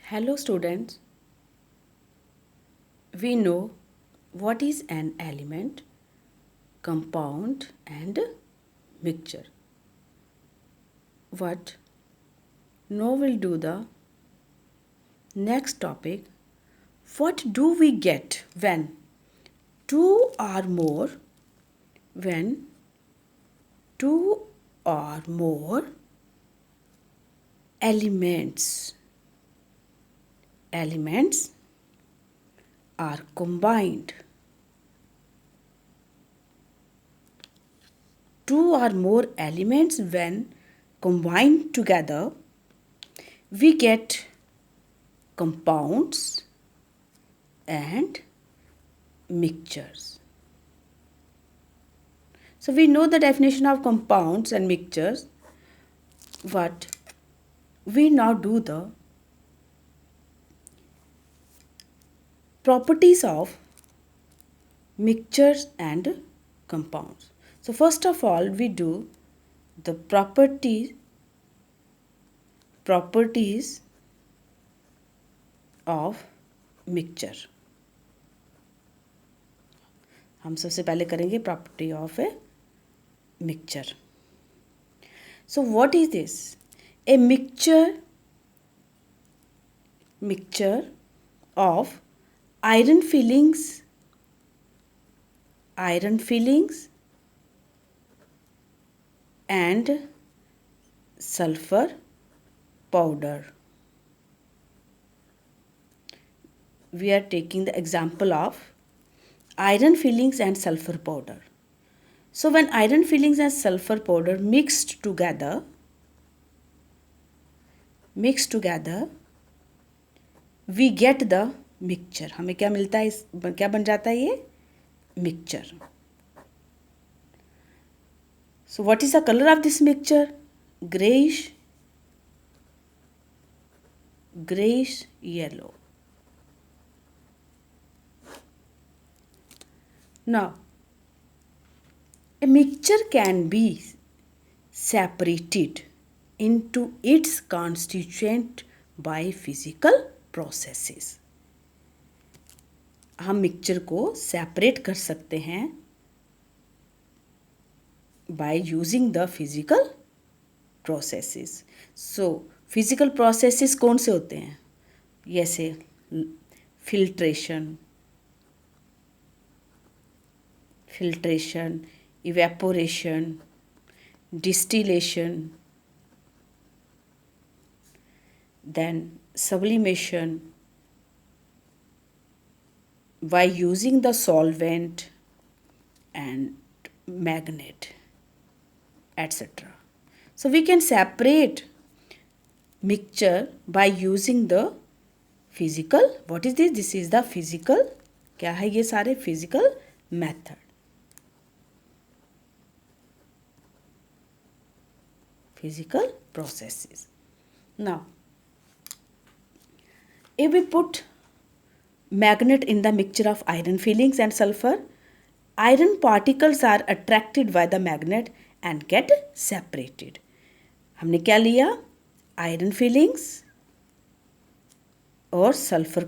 Hello students, we know what is an element, compound and mixture. But now we'll do the next topic. What do we get when two or more when two or more elements are combined? Two or more elements when combined together, we get compounds and mixtures. So we know the definition of compounds and mixtures, but we now do the properties of mixtures and compounds. So first of all, we do the properties of mixture. हम सबसे पहले करेंगे property of a mixture. So what is this? A mixture of iron fillings and sulfur powder. We are taking the example of iron fillings and sulfur powder. So when iron fillings and sulfur powder mixed together, we get the mixture. हमें क्या मिलता है, क्या बन जाता है ये mixture. So what is the color of this mixture? Grayish yellow. Now, a mixture can be separated into its constituent by physical processes. हम मिक्सचर को सेपरेट कर सकते हैं by using the physical processes. So physical processes कौन से होते हैं? जैसे filtration, evaporation, distillation, then sublimation by using the solvent and magnet, etc. So we can separate mixture by using the physical. What is this? This is the physical. क्या है ये सारे physical method. Physical processes. Now, if we put magnet in the mixture of iron fillings and sulfur, iron particles are attracted by the magnet and get separated. हमने क्या लिया? Iron fillings और sulfur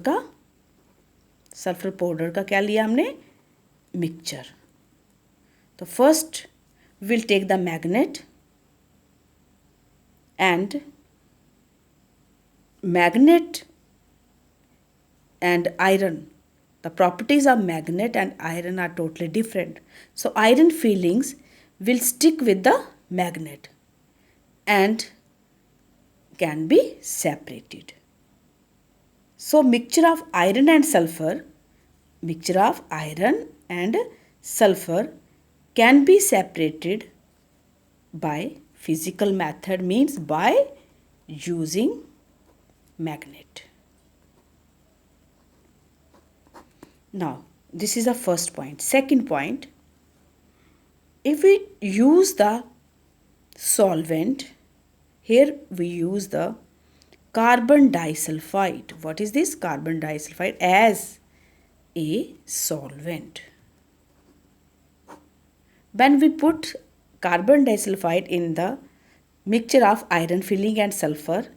powder का क्या लिया हमने? Mixture. तो first we'll take the magnet and iron. The properties of magnet and iron are totally different. So iron fillings will stick with the magnet and can be separated. So mixture of iron and sulfur can be separated by physical method, means by using magnet. Now, this is the first point. Second point, if we use the solvent, here we use the carbon disulfide. What is this? Carbon disulfide as a solvent. When we put carbon disulfide in the mixture of iron filling and sulfur,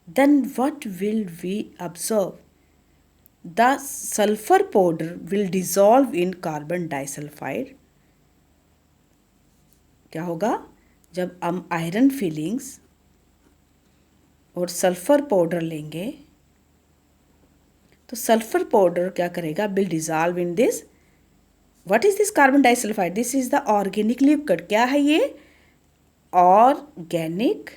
then what will we observe? The sulfur powder will dissolve in carbon disulfide. क्या होगा? जब हम iron filings और sulphur powder लेंगे तो sulphur powder क्या करेगा? Will dissolve in this. What is this carbon disulphide? This is the organic liquid. क्या है ये? Organic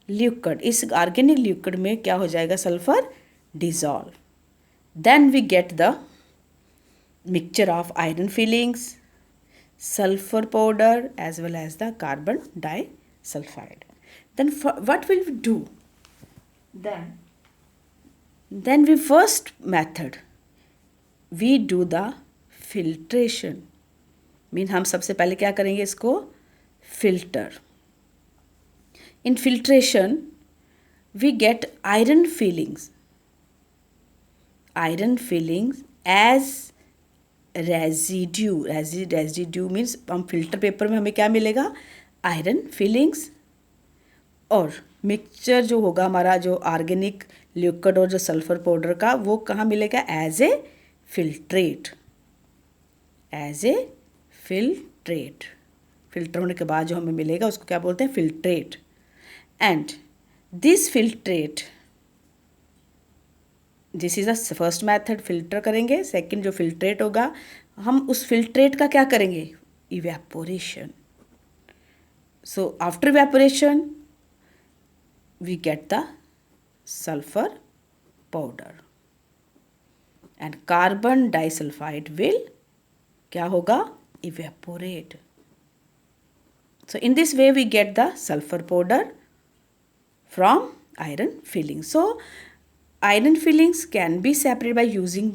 liquid. इस ऑर्गेनिक लिक्विड में क्या हो जाएगा? Sulphur dissolve. Then we get the mixture of iron filings, sulfur powder as well as the carbon disulfide. Then what will we do? Then we first method we do the filtration. Mean हम सबसे पहले क्या करेंगे? इसको filter. In filtration we get iron fillings. Iron fillings as residue. Residue means हम filter paper में हमें क्या मिलेगा? Iron filings. और मिक्सचर जो होगा हमारा, जो ऑर्गेनिक लिक्विड और जो सल्फर पाउडर का, वो कहाँ मिलेगा? As a filtrate. As a filtrate. Filter होने के बाद जो हमें मिलेगा उसको क्या बोलते हैं? Filtrate. And this filtrate, this is the first method. Filter करेंगे. सेकंड जो फिल्ट्रेट होगा, हम उस फिल्ट्रेट का क्या करेंगे? Evaporation. So after evaporation we get the sulphur powder and carbon disulphide will क्या होगा? Evaporate. So in this way we get the sulphur powder from iron filling. So iron fillings can be separated by using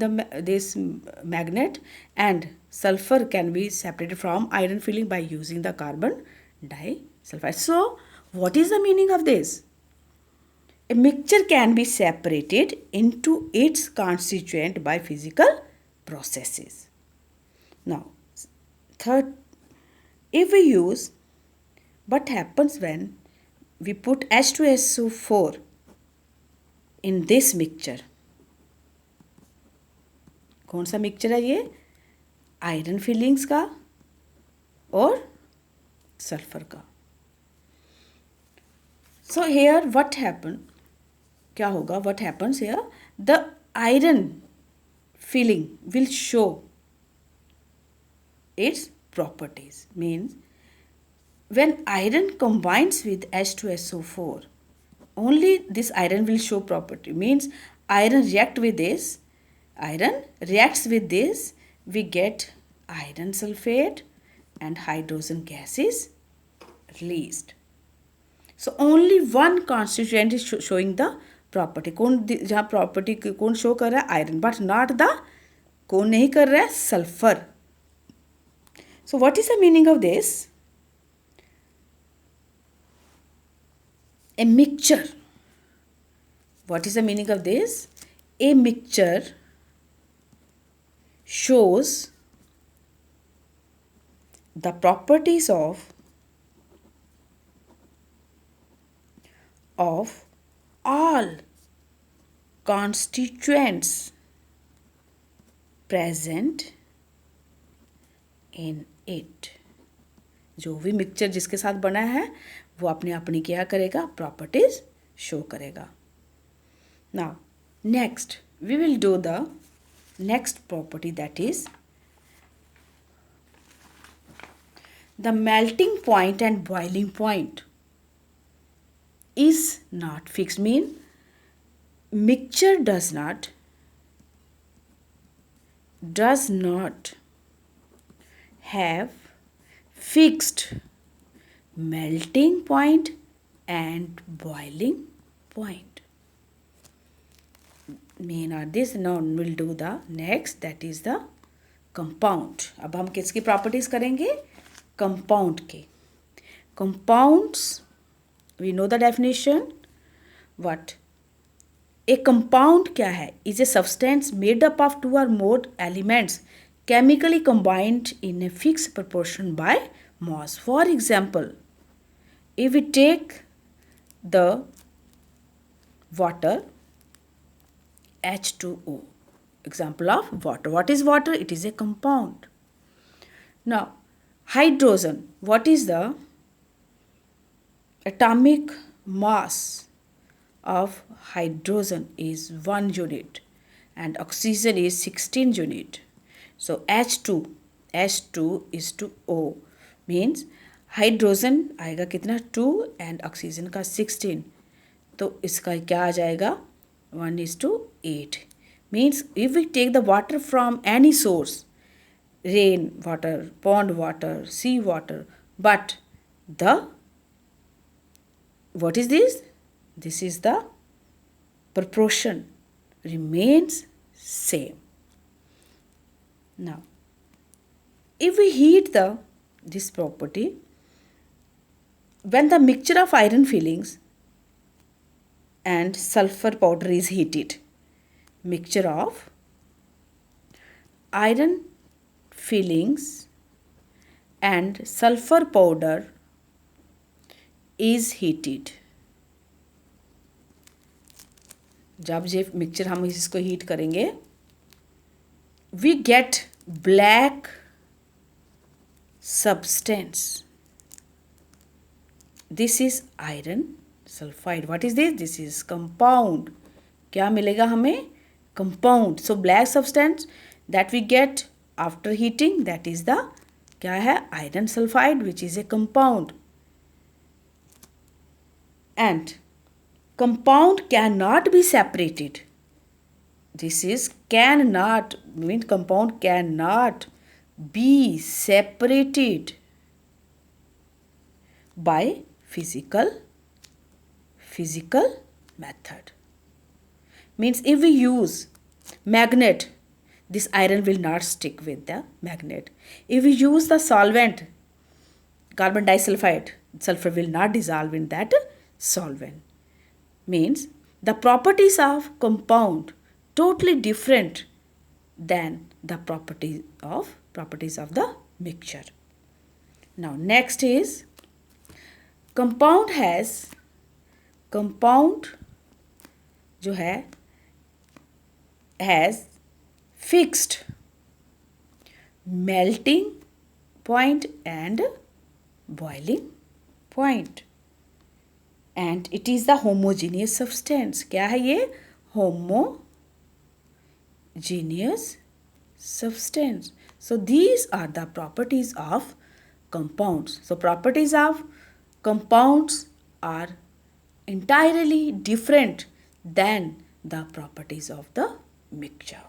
this magnet, and sulfur can be separated from iron filling by using the carbon disulfide. So what is the meaning of this? A mixture can be separated into its constituent by physical processes. Now third, if we use, what happens when we put H2SO4 in this mixture? कौन सा mixture है ये? Iron filings का और sulphur का. So here what happen? क्या होगा? What happens here? The iron filing will show its properties. Means when iron combines with H2SO4, only this iron will show property. Means iron reacts with this, we get iron sulfate and hydrogen gas is released. So only one constituent is showing the property. कौन जहाँ property कौन show कर रहा है? Iron. But not the, कौन नहीं कर रहा है? Sulphur. So what is the meaning of this? A mixture. What is the meaning of this? A mixture shows the properties of all constituents present in it. जो भी mixture जिसके साथ बना है वो अपने अपनी क्या करेगा? प्रॉपर्टीज शो करेगा. Now next we will do the next property, that is the melting point and boiling point is not fixed. Mean mixture does not have fixed melting point and boiling point. Mean are this. Now we'll do the next, that is the compound. अब हम किसकी properties करेंगे? Compound के. Compounds, we know the definition. What? A compound क्या है? Is a substance made up of two or more elements chemically combined in a fixed proportion by mass. For example, if we take the water, H2O. Example of water. What is water? It is a compound. Now, hydrogen. What is the atomic mass of hydrogen? Is 1 unit and oxygen is 16 unit. So H2 is to O means hydrogen आएगा कितना 2 and oxygen का 16. तो इसका क्या आ जाएगा 1:8 means if we take the water from any source, rain water, pond water, sea water, but the what is this? This is the proportion remains same. Now, if we heat this property, when the mixture of iron fillings and sulfur powder is heated, mixture of iron fillings and sulfur powder is heated. जब ये mixture हम इसको heat करेंगे, we get black substance. This is iron sulfide. What is this? This is compound. क्या मिलेगा हमें? Compound. So black substance that we get after heating, that is the क्या है? Iron sulfide, which is a compound. And compound cannot be separated. This is cannot, means compound cannot be separated by physical method. Means if we use magnet, this iron will not stick with the magnet. If we use the solvent, carbon disulfide, sulfur will not dissolve in that solvent. Means the properties of compound totally different than the properties of the mixture. Now next is compound जो है has fixed melting point and boiling point, and it is the homogeneous substance. क्या है ये? Homogeneous substance. So these are the properties of compounds. So properties of compounds are entirely different than the properties of the mixture.